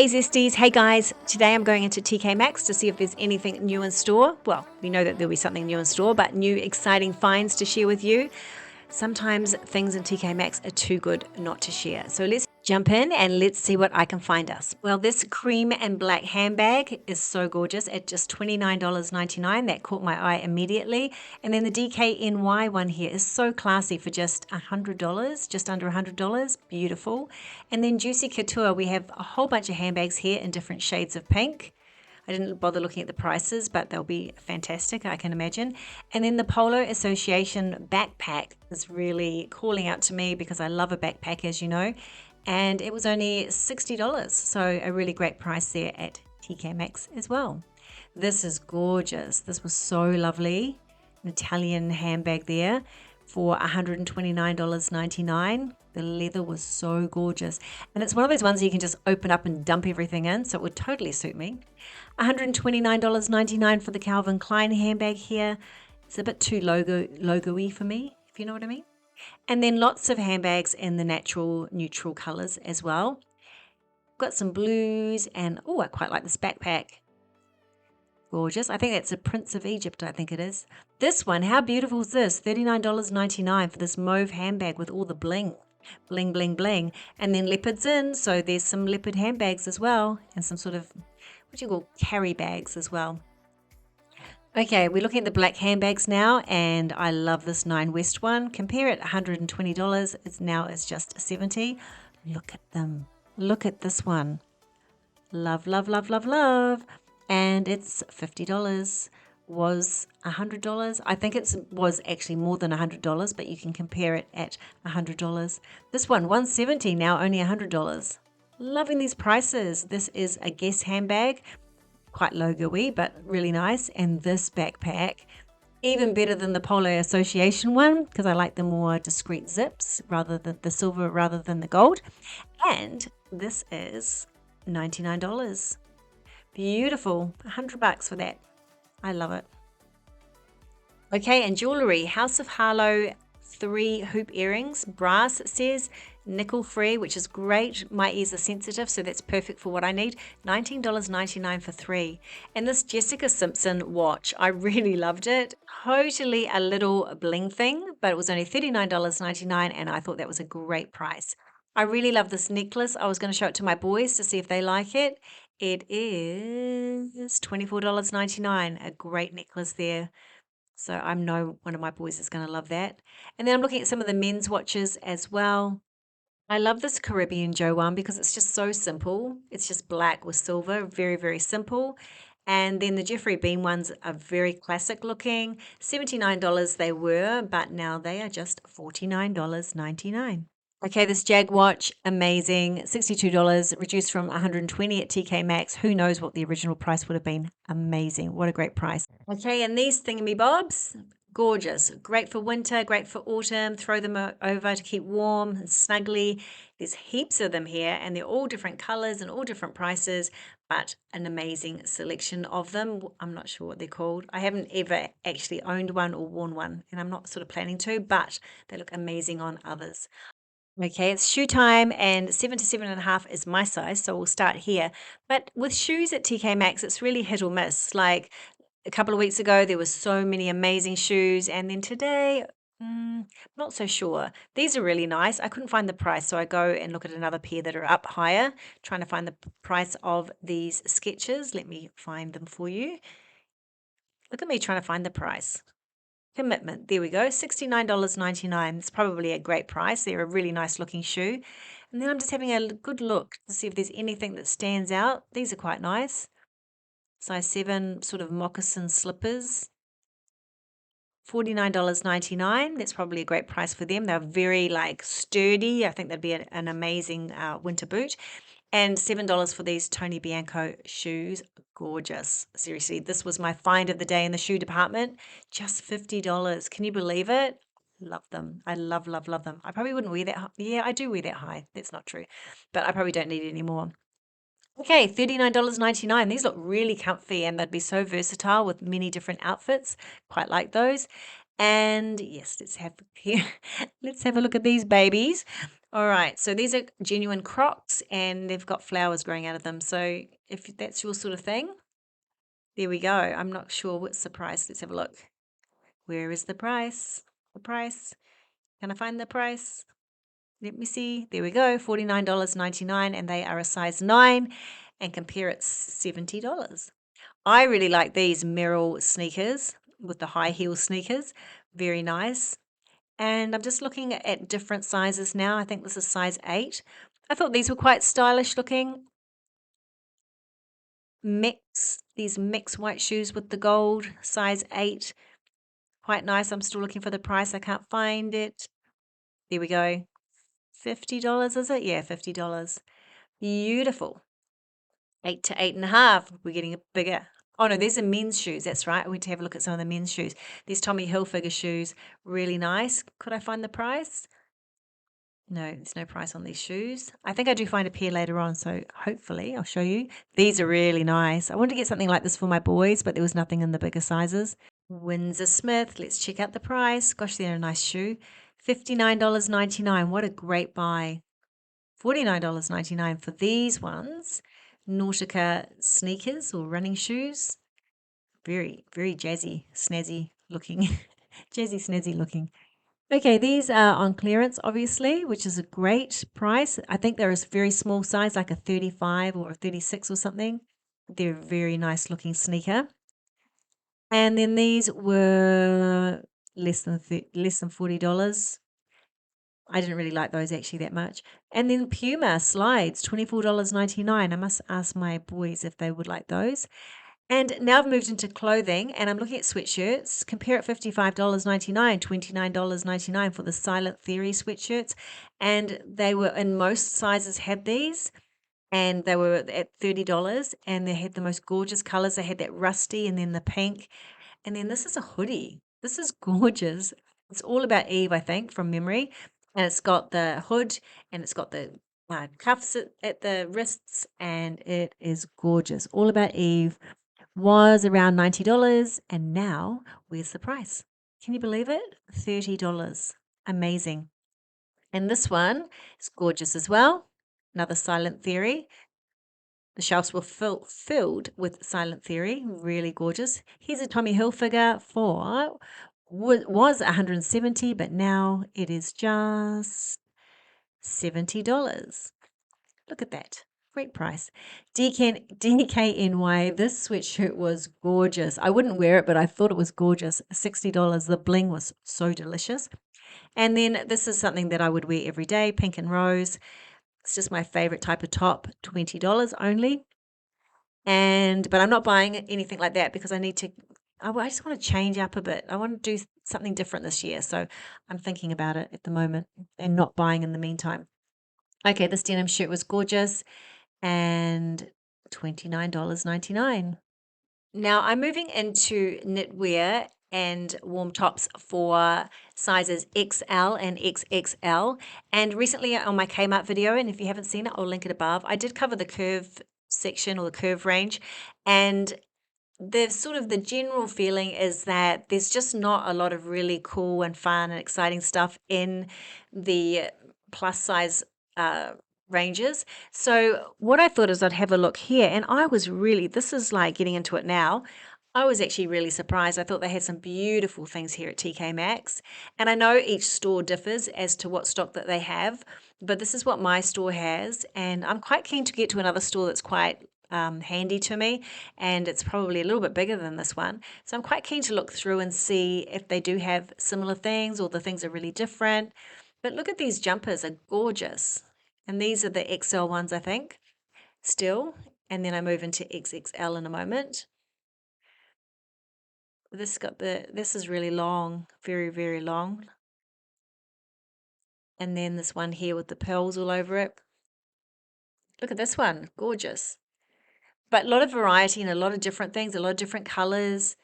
Hey Zesties, hey guys. Today I'm going into TK Maxx to see if there's anything new in store. Well, we know that there'll be something new in store, but new exciting finds to share with you. Sometimes things in TK Maxx are too good not to share. So let's jump in and let's see what I can find us. Well, this cream and black handbag is so gorgeous at just $29.99. That caught my eye immediately. And then the DKNY one here is so classy for just $100, just under $100. Beautiful. And then Juicy Couture, we have a whole bunch of handbags here in different shades of pink. I didn't bother looking at the prices, but they'll be fantastic, I can imagine. And then the Polo Association backpack is really calling out to me because I love a backpack, as you know. And it was only $60, so a really great price there at TK Maxx as well. This is gorgeous. This was so lovely. An Italian handbag there for $129.99. The leather was so gorgeous. And it's one of those ones you can just open up and dump everything in, so it would totally suit me. $129.99 for the Calvin Klein handbag here. It's a bit too logo-y for me, if you know what I mean. And then lots of handbags in the natural neutral colors as well. Got some blues and, oh, I quite like this backpack. Gorgeous. I think that's a Prince of Egypt, I think it is. This one, how beautiful is this? $39.99 for this mauve handbag with all the bling. Bling, bling, bling. And then leopards in, so there's some leopard handbags as well. And some sort of, what do you call, carry bags as well. Okay, we're looking at the black handbags now, and I love this 9 West one. Compare it, $120. It's just $70. Look at them. Look at this one. Love, love, love, love, love. And it's $50. Was $100. I think it was actually more than $100, but you can compare it at $100. This one, $170, now only $100. Loving these prices. This is a Guess handbag, quite logo-y, but really nice. And this backpack, even better than the Polo Association one, because I like the more discreet zips rather than the silver rather than the gold. And this is $99. Beautiful. $100 for that. I love it. Okay, and jewelry. House of Harlow 3 hoop earrings. Brass, it says. Nickel free, which is great. My ears are sensitive, so that's perfect for what I need. $19.99 for 3. And this Jessica Simpson watch, I really loved it. Totally a little bling thing, but it was only $39.99, and I thought that was a great price. I really love this necklace. I was going to show it to my boys to see if they like it. It is $24.99, a great necklace there. So I know one of my boys is going to love that. And then I'm looking at some of the men's watches as well. I love this Caribbean Joe one because it's just so simple. It's just black with silver, very, very simple. And then the Jeffrey Beam ones are very classic looking. $79 they were, but now they are just $49.99. Okay, this Jag watch, amazing. $62, reduced from $120 at TK Maxx. Who knows what the original price would have been? Amazing. What a great price. Okay, and these thingamybobs, gorgeous. Great for winter, great for autumn. Throw them over to keep warm and snuggly. There's heaps of them here, and they're all different colors and all different prices, but an amazing selection of them. I'm not sure what they're called. I haven't ever actually owned one or worn one, and I'm not sort of planning to, but they look amazing on others. Okay, it's shoe time, and 7 to 7.5 is my size, so we'll start here. But with shoes at TK Maxx, it's really hit or miss. Like a couple of weeks ago, there were so many amazing shoes, and then today, not so sure. These are really nice. I couldn't find the price, so I go and look at another pair that are up higher, trying to find the price of these Skechers. Let me find them for you. Look at me trying to find the price. Commitment. There we go. $69.99. It's probably a great price. They're a really nice looking shoe. And then I'm just having a good look to see if there's anything that stands out. These are quite nice. Size 7 sort of moccasin slippers. $49.99. That's probably a great price for them. They're very like sturdy. I think that'd be an amazing winter boot. And $7 for these Tony Bianco shoes. Gorgeous. Seriously, this was my find of the day in the shoe department. Just $50. Can you believe it? Love them. I love, love, love them. I probably wouldn't wear that high. Yeah, I do wear that high. That's not true. But I probably don't need it anymore. Okay, $39.99. These look really comfy, and they'd be so versatile with many different outfits. Quite like those. And yes, let's have a look at these babies. All right, so these are genuine Crocs and they've got flowers growing out of them. So if that's your sort of thing, there we go. I'm not sure what's the price. Let's have a look. Where is the price? The price. Can I find the price? Let me see. There we go. $49.99 and they are a size 9 and compare it's $70. I really like these Merrill sneakers with the high heel sneakers. Very nice. And I'm just looking at different sizes now. I think this is size 8. I thought these were quite stylish looking. These mix white shoes with the gold, size 8. Quite nice. I'm still looking for the price. I can't find it. There we go. $50, is it? Yeah, $50. Beautiful. 8 to 8.5. We're getting a bigger. Oh no, these are men's shoes. That's right. I went to have a look at some of the men's shoes. These Tommy Hilfiger shoes, really nice. Could I find the price? No, there's no price on these shoes. I think I do find a pair later on, so hopefully I'll show you. These are really nice. I wanted to get something like this for my boys, but there was nothing in the bigger sizes. Windsor Smith, let's check out the price. Gosh, they're a nice shoe. $59.99. What a great buy. $49.99 for these ones. Nautica sneakers or running shoes. Very, very jazzy, snazzy looking. Jazzy, snazzy looking. Okay, these are on clearance, obviously, which is a great price. I think they're a very small size, like a 35 or a 36 or something. They're a very nice looking sneaker. And then these were less than $40. I didn't really like those actually that much. And then Puma slides, $24.99. I must ask my boys if they would like those. And now I've moved into clothing and I'm looking at sweatshirts. Compare at $55.99, $29.99 for the Silent Theory sweatshirts. And they were in most sizes had these and they were at $30 and they had the most gorgeous colors. They had that rusty and then the pink. And then this is a hoodie. This is gorgeous. It's all about Eve, I think, from memory. And it's got the hood and it's got the cuffs at the wrists and it is gorgeous. All about Eve was around $90 and now where's the price? Can you believe it? $30. Amazing. And this one is gorgeous as well. Another Silent Theory. The shelves were filled with Silent Theory, really gorgeous. Here's a Tommy Hilfiger for was 170, but now it is just $70. Look at that. Great price. DKNY, this sweatshirt was gorgeous. I wouldn't wear it, but I thought it was gorgeous. $60. The bling was so delicious. And then this is something that I would wear every day, pink and rose. It's just my favorite type of top, $20 only. But I'm not buying anything like that because I just want to change up a bit. I want to do something different this year. So I'm thinking about it at the moment and not buying in the meantime. Okay, this denim shirt was gorgeous and $29.99. Now I'm moving into knitwear and warm tops for sizes XL and XXL. And recently on my Kmart video, and if you haven't seen it, I'll link it above, I did cover the curve section or the curve range. And the general feeling is that there's just not a lot of really cool and fun and exciting stuff in the plus size ranges. So what I thought is I'd have a look here, and this is like getting into it now. I was actually really surprised. I thought they had some beautiful things here at TK Maxx. And I know each store differs as to what stock that they have, but this is what my store has. And I'm quite keen to get to another store that's quite handy to me, and it's probably a little bit bigger than this one. So I'm quite keen to look through and see if they do have similar things or the things are really different. But look at these jumpers, are gorgeous. And these are the XL ones, I think, still. And then I move into XXL in a moment. This is really long, very, very long. And then this one here with the pearls all over it. Look at this one, gorgeous. But a lot of variety and a lot of different things, a lot of different colors,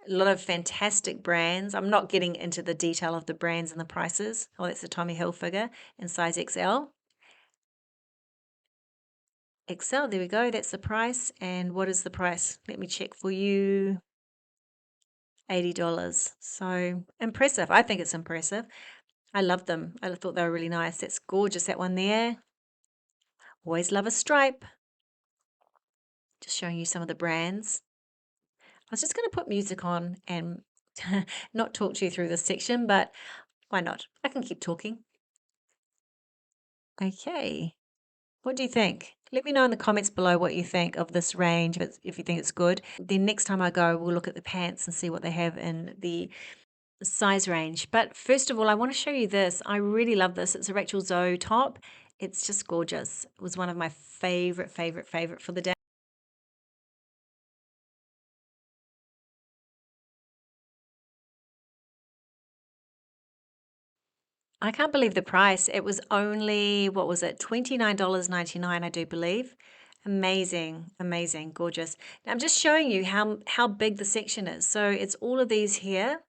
a lot of fantastic brands. I'm not getting into the detail of the brands and the prices. Oh, that's a Tommy Hilfiger in size XL. XL, there we go. That's the price. And what is the price? Let me check for you. $80. So impressive. I think it's impressive. I love them. I thought they were really nice. That's gorgeous, that one there. Always love a stripe. Just showing you some of the brands. I was just going to put music on and not talk to you through this section, but why not? I can keep talking. Okay. What do you think? Let me know in the comments below what you think of this range, if you think it's good. Then next time I go, we'll look at the pants and see what they have in the size range. But first of all, I want to show you this. I really love this. It's a Rachel Zoe top. It's just gorgeous. It was one of my favorite for the day. I can't believe the price. It was only, what was it, $29.99, I do believe. Amazing, amazing, gorgeous. Now I'm just showing you how big the section is. So it's all of these here,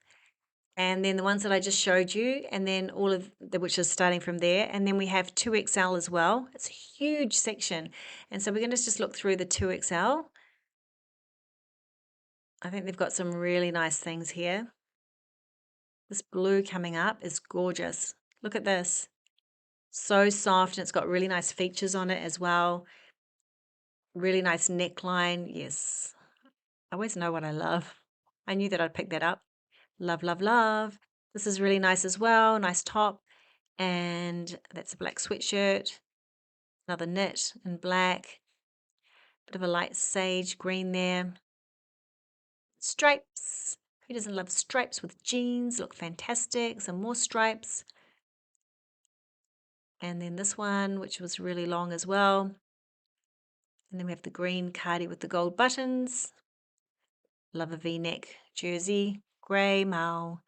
and then the ones that I just showed you, and then all of the, which is starting from there, and then we have 2XL as well. It's a huge section, and so we're going to just look through the 2XL. I think they've got some really nice things here. This blue coming up is gorgeous. Look at this. So soft, and it's got really nice features on it as well. Really nice neckline. Yes. I always know what I love. I knew that I'd pick that up. Love, love, love. This is really nice as well. Nice top. And that's a black sweatshirt. Another knit in black. Bit of a light sage green there. Stripes. Who doesn't love stripes with jeans? Look fantastic. Some more stripes. And then this one, which was really long as well. And then we have the green cardi with the gold buttons. Love a V-neck jersey, grey male,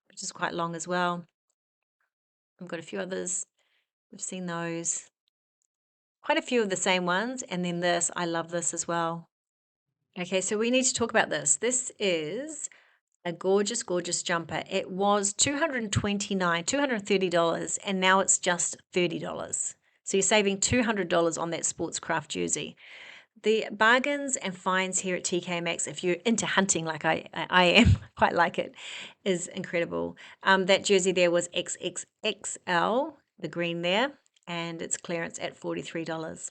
which is quite long as well. I've got a few others. We've seen those. Quite a few of the same ones. And then this, I love this as well. Okay, so we need to talk about this. This is a gorgeous, gorgeous jumper. It was $230, and now it's just $30. So you're saving $200 on that sportscraft jersey. The bargains and finds here at TK Maxx, if you're into hunting like I am, quite like it, is incredible. That jersey there was XXXL, the green there, and it's clearance at $43.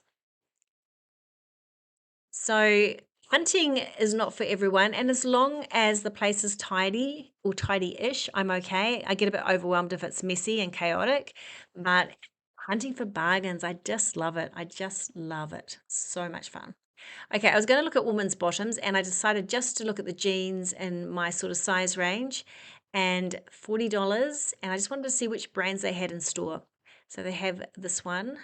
So hunting is not for everyone, and as long as the place is tidy or tidy-ish, I'm okay. I get a bit overwhelmed if it's messy and chaotic, but hunting for bargains, I just love it. I just love it. So much fun. Okay, I was going to look at women's bottoms, and I decided just to look at the jeans in my sort of size range, and $40, and I just wanted to see which brands they had in store. So they have this one,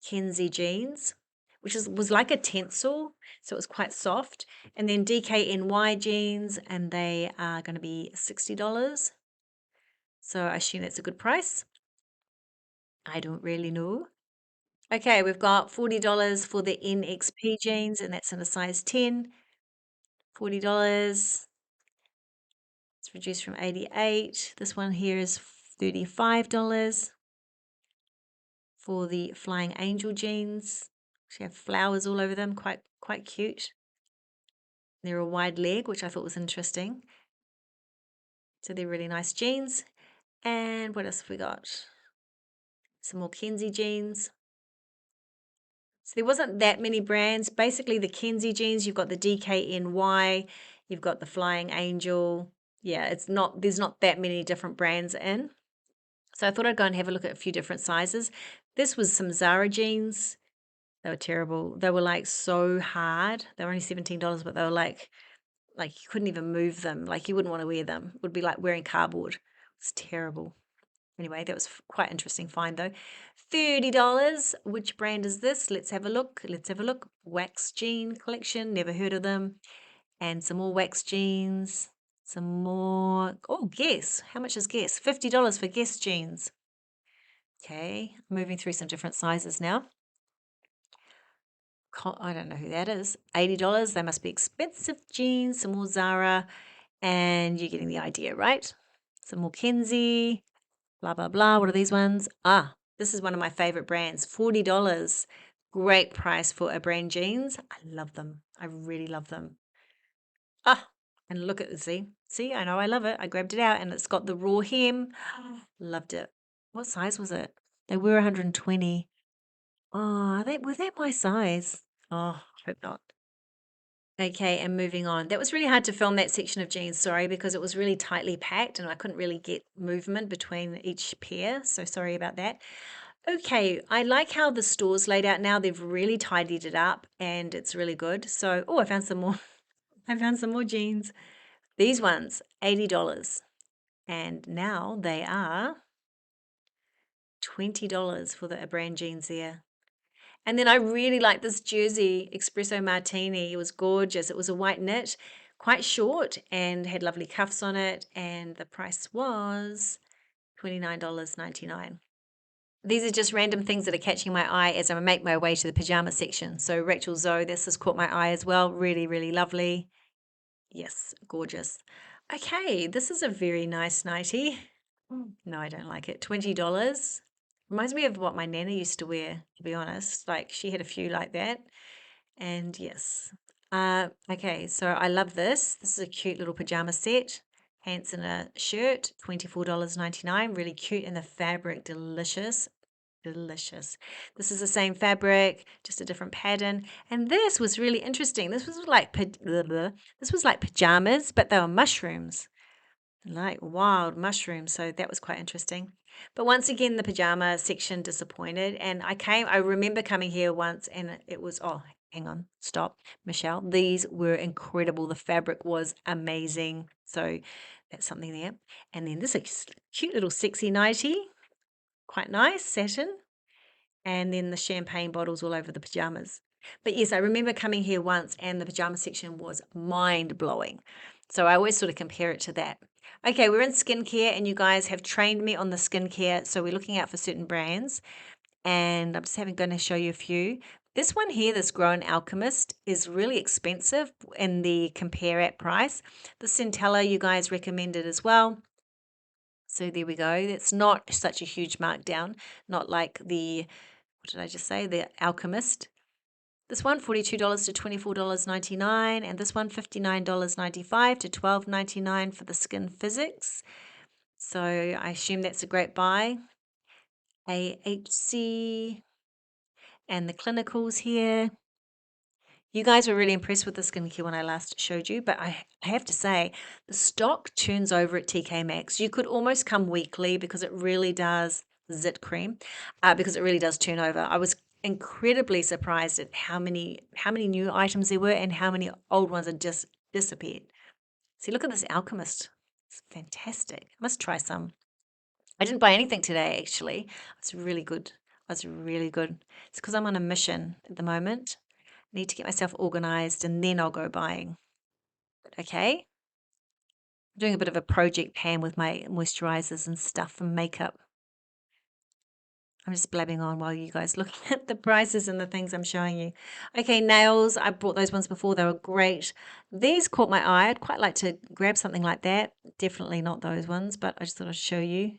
Kenzie jeans, which was like a tencel, so it was quite soft, and then DKNY jeans, and they are going to be $60. So I assume that's a good price. I don't really know. Okay, we've got $40 for the NXP jeans, and that's in a size 10. $40. It's reduced from 88. This one here is $35 for the Flying Angel jeans. Actually have flowers all over them, quite cute. They're a wide leg, which I thought was interesting. So they're really nice jeans. And what else have we got? Some more Kenzie jeans. So there wasn't that many brands. Basically, the Kenzie jeans, you've got the DKNY, you've got the Flying Angel. Yeah, there's not that many different brands in. So I thought I'd go and have a look at a few different sizes. This was some Zara jeans. They were terrible. They were like so hard. They were only $17, but they were like you couldn't even move them. Like you wouldn't want to wear them. It would be like wearing cardboard. It's terrible. Anyway, that was quite interesting find though. $30. Which brand is this? Let's have a look. Let's have a look. Wax Jean collection. Never heard of them. And some more Wax jeans. Some more. Oh, Guess. How much is Guess? $50 for Guess jeans. Okay, moving through some different sizes now. I don't know who that is. $80. They must be expensive jeans. Some more Zara. And you're getting the idea, right? Some more Kenzie. Blah, blah, blah. What are these ones? Ah, this is one of my favorite brands. $40. Great price for a brand jeans. I love them. I really love them. Ah, And look at, see, I know I love it. I grabbed it out and it's got the raw hem. Loved it. What size was it? They were 120. Oh, were that my size? Oh, hope not. Okay, and moving on. That was really hard to film that section of jeans, sorry, because it was really tightly packed and I couldn't really get movement between each pair. So sorry about that. Okay, I like how the store's laid out now. They've really tidied it up and it's really good. So, oh, I found some more. I found some more jeans. These ones, $80. And now they are $20 for the brand jeans there. And then I really like this jersey, Espresso Martini. It was gorgeous. It was a white knit, quite short, and had lovely cuffs on it. And the price was $29.99. These are just random things that are catching my eye as I make my way to the pajama section. So Rachel Zoe, this has caught my eye as well. Really, really lovely. Yes, gorgeous. Okay, this is a very nice nightie. No, I don't like it. $20. Reminds me of what my nana used to wear, to be honest. Like she had a few like that. And yes. Okay, so I love this. This is a cute little pajama set. Pants and a shirt, $24.99. Really cute, and the fabric, delicious. Delicious. This is the same fabric, just a different pattern. And this was really interesting. This was like this was like pajamas, but they were mushrooms, like wild mushrooms. So that was quite interesting. But once again, the pajama section disappointed. And I remember coming here once and it was, oh, hang on, stop, Michelle. These were incredible. The fabric was amazing. So that's something there. And then this is cute little sexy nightie, quite nice, satin. And then the champagne bottles all over the pajamas. But yes, I remember coming here once and the pajama section was mind blowing. So I always sort of compare it to that. Okay, we're in skincare and you guys have trained me on the skincare. So we're looking out for certain brands and I'm just going to show you a few. This one here, this Grown Alchemist, is really expensive in the compare at price. The Centella you guys recommended as well. So there we go. It's not such a huge markdown, not like the, what did I just say? The Alchemist. This one, $42 to $24.99, and this one, $59.95 to $12.99 for the Skin Physics. So I assume that's a great buy. AHC and the clinicals here. You guys were really impressed with the skincare when I last showed you, but I have to say, the stock turns over at TK Maxx. You could almost come weekly because it really does, zit cream, because it really does turn over. I was incredibly surprised at how many new items there were and how many old ones had just disappeared. See, look at this Alchemist. It's fantastic. I must try some. I didn't buy anything today, actually. It's really good. It's really good. It's because I'm on a mission at the moment. Need to get myself organized and then I'll go buying. Okay. I'm doing a bit of a project pan with my moisturizers and stuff and makeup. I'm just blabbing on while you guys look at the prices and the things I'm showing you. Okay, nails. I bought those ones before. They were great. These caught my eye. I'd quite like to grab something like that. Definitely not those ones, but I just thought I'd show you.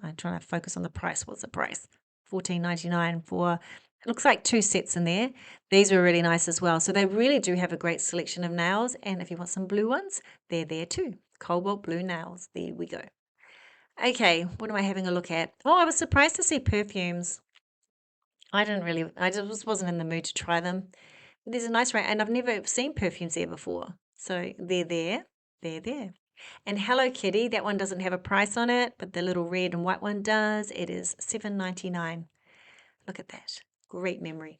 I'm trying to focus on the price. What's the price? $14.99 for, it looks like 2 sets in there. These were really nice as well. So they really do have a great selection of nails. And if you want some blue ones, they're there too. Cobalt blue nails. There we go. Okay, what am I having a look at? Oh, I was surprised to see perfumes. I just wasn't in the mood to try them. But there's a nice range, and I've never seen perfumes there before. So they're there. They're there. And Hello Kitty, that one doesn't have a price on it, but the little red and white one does. It is $7.99. Look at that. Great memory.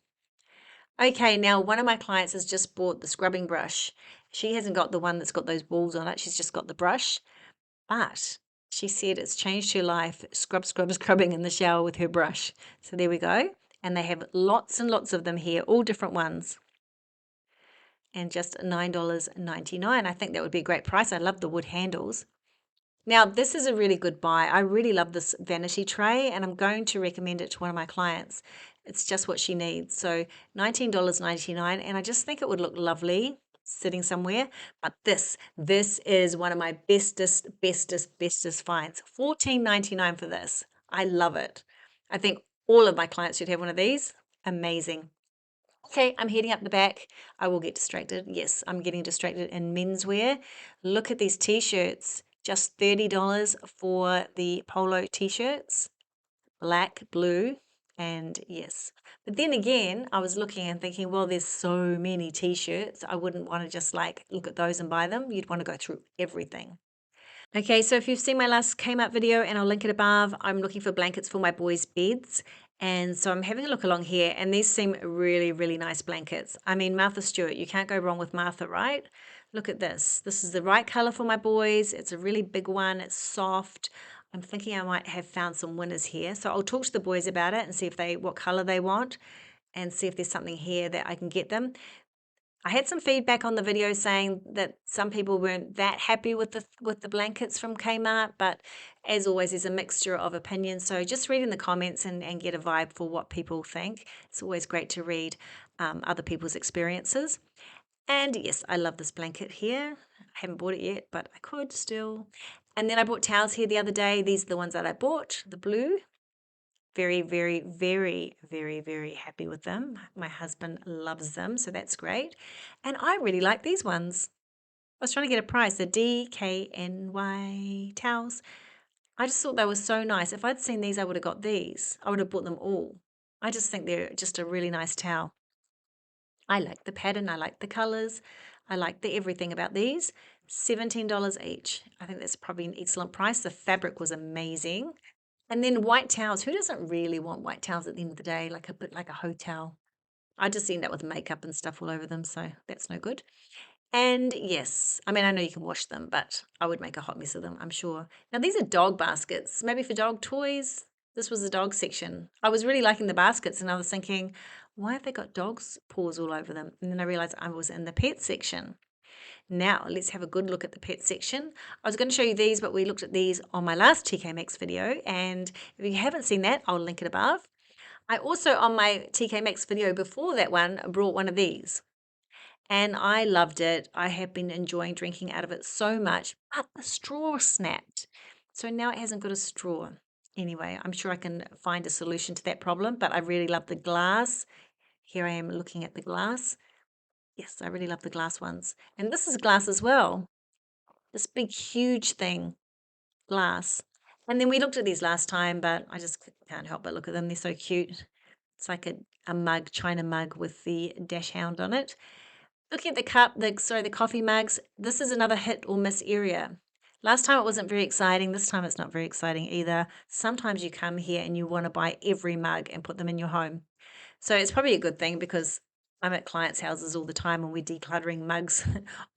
Okay, now one of my clients has just bought the scrubbing brush. She hasn't got the one that's got those balls on it. She's just got the brush. But she said it's changed her life, scrubbing in the shower with her brush. So there we go. And they have lots and lots of them here, all different ones. And just $9.99. I think that would be a great price. I love the wood handles. Now, this is a really good buy. I really love this vanity tray, and I'm going to recommend it to one of my clients. It's just what she needs. So $19.99, and I just think it would look lovely sitting somewhere. But this is one of my bestest finds. $14.99 for this. I love it. I think all of my clients should have one of these. Amazing. Okay, I'm heading up the back. I will get distracted. Yes, I'm getting distracted in menswear. Look at these t-shirts. Just $30 for the polo t-shirts. Black, blue, and yes. But then again, I was looking and thinking, well, there's so many t-shirts. I wouldn't want to just like look at those and buy them. You'd want to go through everything. Okay, so if you've seen my last came out video, and I'll link it above, I'm looking for blankets for my boys' beds. And so I'm having a look along here, and these seem really, really nice blankets. I mean, Martha Stewart, you can't go wrong with Martha, right? Look at this. This is the right color for my boys. It's a really big one. It's soft. I'm thinking I might have found some winners here. So I'll talk to the boys about it and see if what color they want, and see if there's something here that I can get them. I had some feedback on the video saying that some people weren't that happy with the blankets from Kmart, but as always, there's a mixture of opinions. So just read in the comments and get a vibe for what people think. It's always great to read other people's experiences. And yes, I love this blanket here. I haven't bought it yet, but I could still. And then I bought towels here the other day. These are the ones that I bought, the blue. Very, very, very, very, very happy with them. My husband loves them, so that's great. And I really like these ones. I was trying to get a price, the DKNY towels. I just thought they were so nice. If I'd seen these, I would have got these. I would have bought them all. I just think they're just a really nice towel. I like the pattern, I like the colors, I like the everything about these. $17 each. I think that's probably an excellent price. The fabric was amazing. And then white towels. Who doesn't really want white towels at the end of the day, like a bit like a hotel? I just end up with makeup and stuff all over them, so that's no good. And yes, I mean, I know you can wash them, but I would make a hot mess of them, I'm sure. Now, these are dog baskets, maybe for dog toys. This was the dog section. I was really liking the baskets, and I was thinking, why have they got dogs' paws all over them? And then I realized I was in the pet section. Now, let's have a good look at the pet section. I was going to show you these, but we looked at these on my last TK Maxx video, and if you haven't seen that, I'll link it above. I also, on my TK Maxx video before that one, brought one of these, and I loved it. I have been enjoying drinking out of it so much, but the straw snapped. So now it hasn't got a straw. Anyway, I'm sure I can find a solution to that problem, but I really love the glass. Here I am looking at the glass. Yes, I really love the glass ones. And this is glass as well. This big, huge thing, glass. And then we looked at these last time, but I just can't help but look at them. They're so cute. It's like a mug, china mug with the dash hound on it. Looking at the cup, the coffee mugs, this is another hit or miss area. Last time it wasn't very exciting. This time it's not very exciting either. Sometimes you come here and you want to buy every mug and put them in your home. So it's probably a good thing because I'm at clients' houses all the time and we're decluttering mugs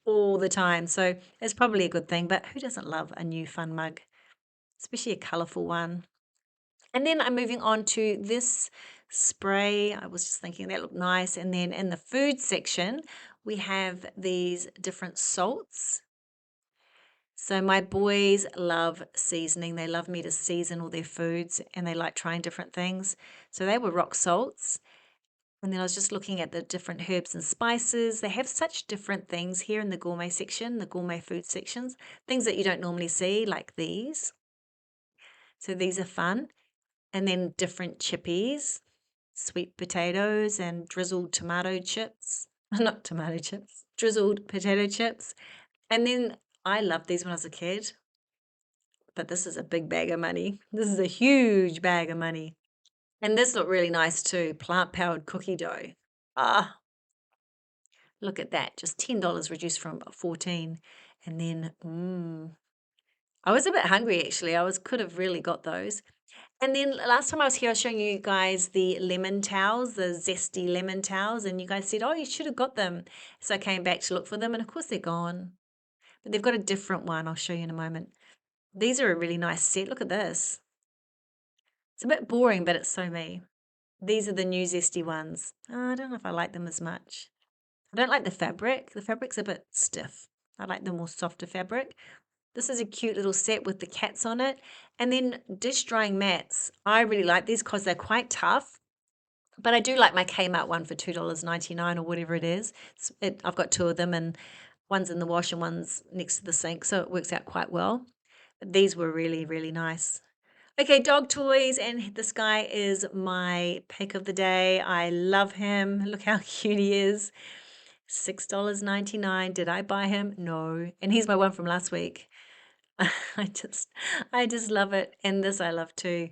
all the time. So it's probably a good thing. But who doesn't love a new fun mug, especially a colourful one? And then I'm moving on to this spray. I was just thinking that looked nice. And then in the food section, we have these different salts. So my boys love seasoning. They love me to season all their foods and they like trying different things. So they were rock salts. And then I was just looking at the different herbs and spices. They have such different things here in the gourmet section, the gourmet food sections, things that you don't normally see, like these. So these are fun. And then different chippies, sweet potatoes and drizzled tomato chips. Not tomato chips, drizzled potato chips. And then I loved these when I was a kid, but this is a big bag of money. This is a huge bag of money. And this looked really nice too, plant-powered cookie dough. Ah, look at that, just $10 reduced from 14. And then, I was a bit hungry actually. Could have really got those. And then last time I was here, I was showing you guys the lemon towels, the Zesty lemon towels, and you guys said, oh, you should have got them. So I came back to look for them, and of course they're gone. But they've got a different one. I'll show you in a moment. These are a really nice set. Look at this. It's a bit boring, but it's so me. These are the new Zesty ones. Oh, I don't know if I like them as much. I don't like the fabric. The fabric's a bit stiff. I like the more softer fabric. This is a cute little set with the cats on it. And then dish drying mats. I really like these because they're quite tough. But I do like my Kmart one for $2.99 or whatever it is. I've got two of them, and one's in the wash and one's next to the sink, so it works out quite well. But these were really, really nice. Okay, dog toys, and this guy is my pick of the day. I love him. Look how cute he is. $6.99. Did I buy him? No. And he's my one from last week. I just I just love it. And this I love too.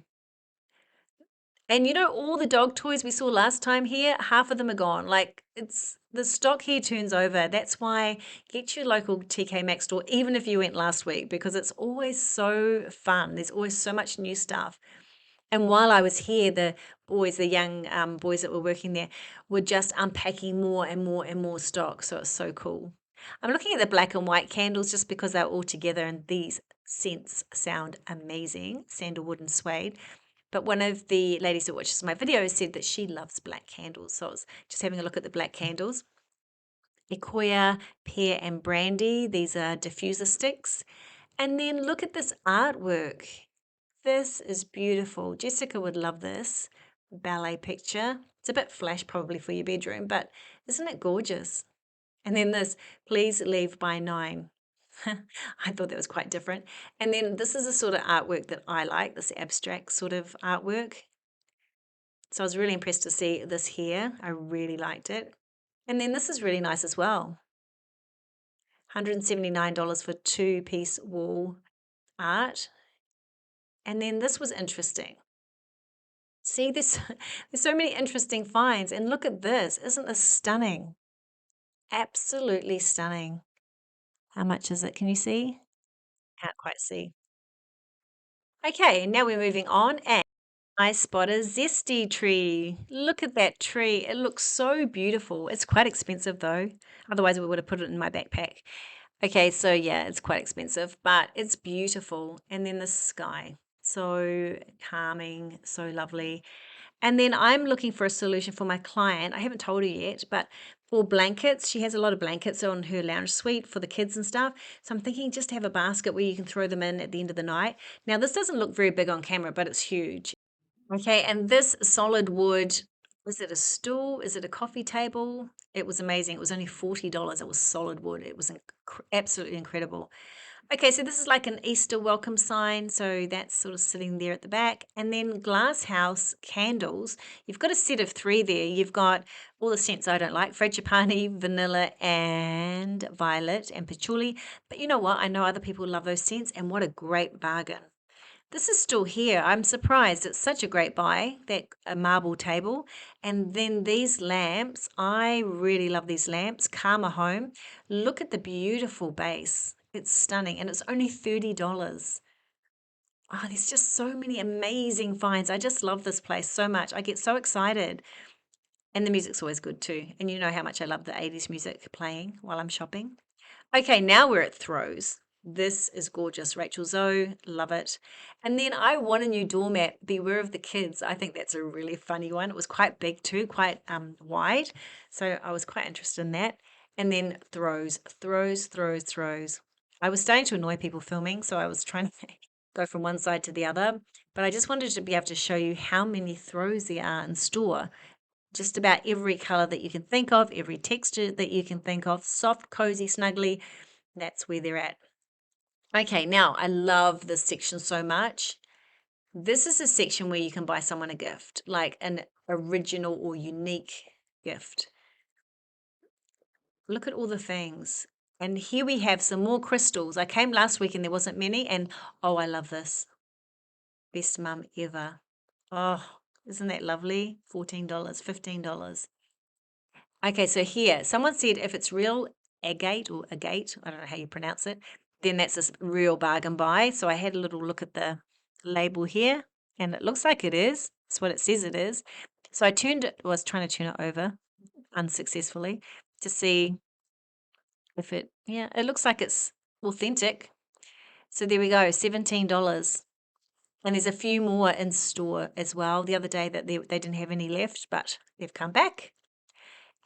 And you know, all the dog toys we saw last time here, half of them are gone. Like it's the stock here turns over. That's why get your local TK Maxx store, even if you went last week, because it's always so fun. There's always so much new stuff. And while I was here, the boys, the young boys that were working there, were just unpacking more and more and more stock. So it's so cool. I'm looking at the black and white candles just because they're all together and these scents sound amazing, sandalwood and suede. But one of the ladies that watches my videos said that she loves black candles. So I was just having a look at the black candles. Ecoya, pear and brandy. These are diffuser sticks. And then look at this artwork. This is beautiful. Jessica would love this ballet picture. It's a bit flash probably for your bedroom, but isn't it gorgeous? And then this, please leave by 9. I thought that was quite different. And then this is the sort of artwork that I like, this abstract sort of artwork. So I was really impressed to see this here. I really liked it. And then this is really nice as well. $179 for 2-piece wall art. And then this was interesting. See, there's so many interesting finds. And look at this. Isn't this stunning? Absolutely stunning. How much is it? Can you see? Can't quite see. Okay, now we're moving on. And I spot a zesty tree. Look at that tree. It looks so beautiful. It's quite expensive though. Otherwise, we would have put it in my backpack. Okay, so yeah, it's quite expensive, but it's beautiful. And then the sky. So calming, so lovely. And then I'm looking for a solution for my client. I haven't told her yet, but for blankets, she has a lot of blankets on her lounge suite for the kids and stuff. So I'm thinking just to have a basket where you can throw them in at the end of the night. Now, this doesn't look very big on camera, but it's huge. Okay, and this solid wood, was it a stool? Is it a coffee table? It was amazing. It was only $40. It was solid wood. It was absolutely incredible. Okay, so this is like an Easter welcome sign. So that's sort of sitting there at the back. And then glass house candles. You've got a set of 3 there. You've got all the scents I don't like, frangipani, vanilla, and violet, and patchouli. But you know what? I know other people love those scents, and what a great bargain. This is still here. I'm surprised. It's such a great buy, that a marble table. And then these lamps, I really love these lamps. Karma Home. Look at the beautiful base. It's stunning and it's only $30. Oh, there's just so many amazing finds. I just love this place so much. I get so excited. And the music's always good too. And you know how much I love the 80s music playing while I'm shopping. Okay, now we're at throws. This is gorgeous. Rachel Zoe, love it. And then I want a new doormat, Beware of the Kids. I think that's a really funny one. It was quite big too, quite wide. So I was quite interested in that. And then throws, throws, throws, throws. I was starting to annoy people filming, so I was trying to go from one side to the other. But I just wanted to be able to show you how many throws there are in store. Just about every color that you can think of, every texture that you can think of, soft, cozy, snuggly, that's where they're at. Okay, now I love this section so much. This is a section where you can buy someone a gift, like an original or unique gift. Look at all the things. And here we have some more crystals. I came last week and there wasn't many, and oh, I love this. Best mum ever. Oh, isn't that lovely? $14, $15. Okay, so here, someone said if it's real agate or agate, I don't know how you pronounce it, then that's a real bargain buy. So I had a little look at the label here, and it looks like it is. It's what it says it is. So I was trying to turn it over unsuccessfully to see if yeah, it looks like it's authentic. So there we go, $17. And there's a few more in store as well. The other day that they didn't have any left, but they've come back.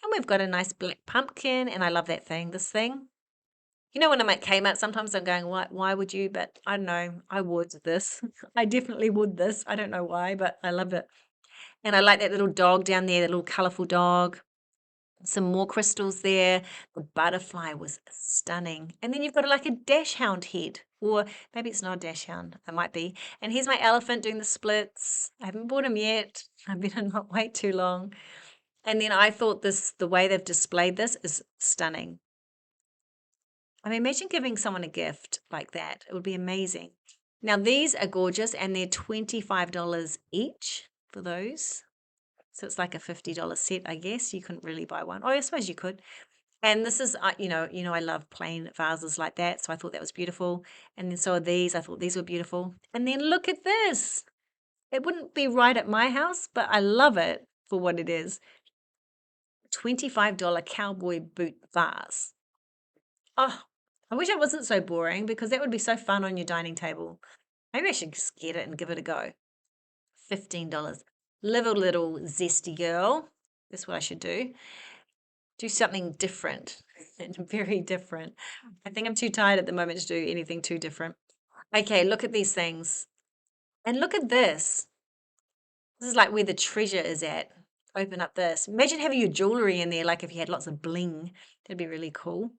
And we've got a nice black pumpkin, and I love that thing, this thing. You know, when I'm at Kmart, sometimes I'm going, why would you? But I don't know, I would this. I definitely would this. I don't know why, but I love it. And I like that little dog down there, the little colourful dog. Some more crystals there. The butterfly was stunning. And then you've got like a dash hound head, or maybe it's not a dash hound, it might be. And here's my elephant doing the splits. I haven't bought him yet. I better not wait too long. And then I thought the way they've displayed this is stunning. I mean, imagine giving someone a gift like that. It would be amazing. Now, these are gorgeous and they're $25 each for those. So it's like a $50 set, I guess. You couldn't really buy one. Oh, I suppose you could. And this is, I love plain vases like that. So I thought that was beautiful. And then so are these. I thought these were beautiful. And then look at this. It wouldn't be right at my house, but I love it for what it is. $25 cowboy boot vase. Oh, I wish it wasn't so boring because that would be so fun on your dining table. Maybe I should just get it and give it a go. $15. Live a little zesty girl. That's what I should do. Do something different and very different. I think I'm too tired at the moment to do anything too different. Okay, look at these things. And look at this. This is like where the treasure is at. Open up this. Imagine having your jewelry in there, like if you had lots of bling. That'd be really cool.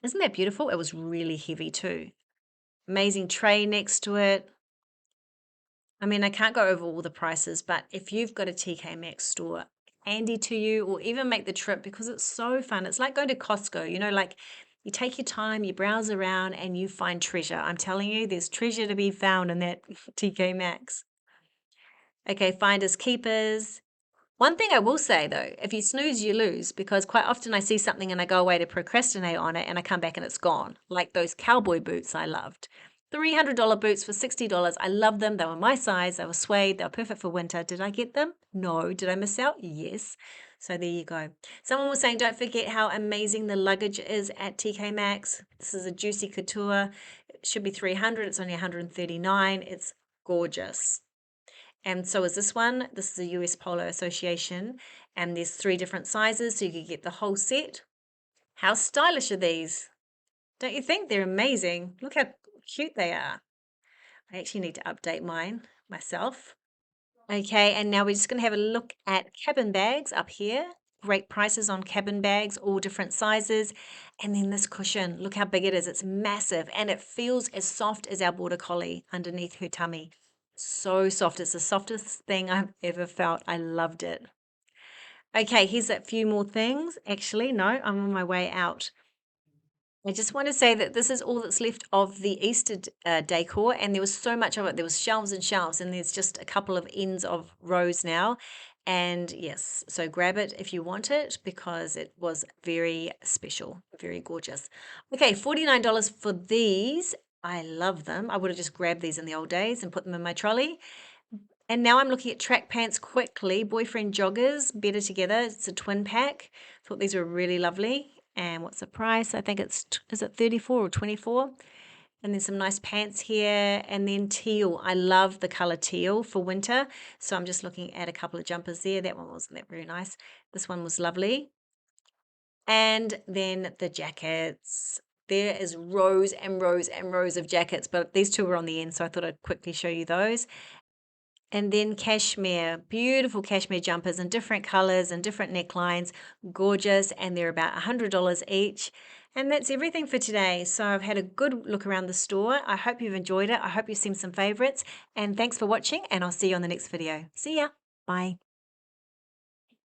Isn't that beautiful? It was really heavy too. Amazing tray next to it. I mean, I can't go over all the prices, but if you've got a TK Maxx store handy to you, or even make the trip because it's so fun. It's like going to Costco, like you take your time, you browse around and you find treasure. I'm telling you, there's treasure to be found in that TK Maxx. Okay, finders keepers. One thing I will say though, if you snooze, you lose, because quite often I see something and I go away to procrastinate on it and I come back and it's gone. Like those cowboy boots I loved. $300 boots for $60. I love them. They were my size. They were suede. They were perfect for winter. Did I get them? No. Did I miss out? Yes. So there you go. Someone was saying, don't forget how amazing the luggage is at TK Maxx. This is a Juicy Couture. It should be $300. It's only $139. It's gorgeous. And so is this one. This is a US Polo Association. And there's 3 different sizes, so you could get the whole set. How stylish are these? Don't you think? They're amazing. Look how cute they are. I actually need to update mine myself. Okay, and now we're just going to have a look at cabin bags up here. Great prices on cabin bags, all different sizes. And then this cushion, look how big it is. It's massive and it feels as soft as our border collie underneath her tummy. So soft. It's the softest thing I've ever felt. I loved it. Okay, here's a few more things. Actually, no, I'm on my way out. I just want to say that this is all that's left of the Easter decor, and there was so much of it. There was shelves and shelves, and there's just a couple of ends of rows now. And yes, so grab it if you want it because it was very special, very gorgeous. Okay, $49 for these. I love them. I would have just grabbed these in the old days and put them in my trolley. And now I'm looking at track pants quickly. Boyfriend joggers, better together. It's a twin pack. Thought these were really lovely. And what's the price? I think is it 34 or 24? And there's some nice pants here. And then teal. I love the color teal for winter. So I'm just looking at a couple of jumpers there. That one wasn't that very nice. This one was lovely. And then the jackets. There is rows and rows and rows of jackets, but these 2 were on the end, so I thought I'd quickly show you those. And then cashmere, beautiful cashmere jumpers in different colors and different necklines, gorgeous, and they're about $100 each. And that's everything for today. So I've had a good look around the store. I hope you've enjoyed it. I hope you've seen some favorites. And thanks for watching, and I'll see you on the next video. See ya. Bye.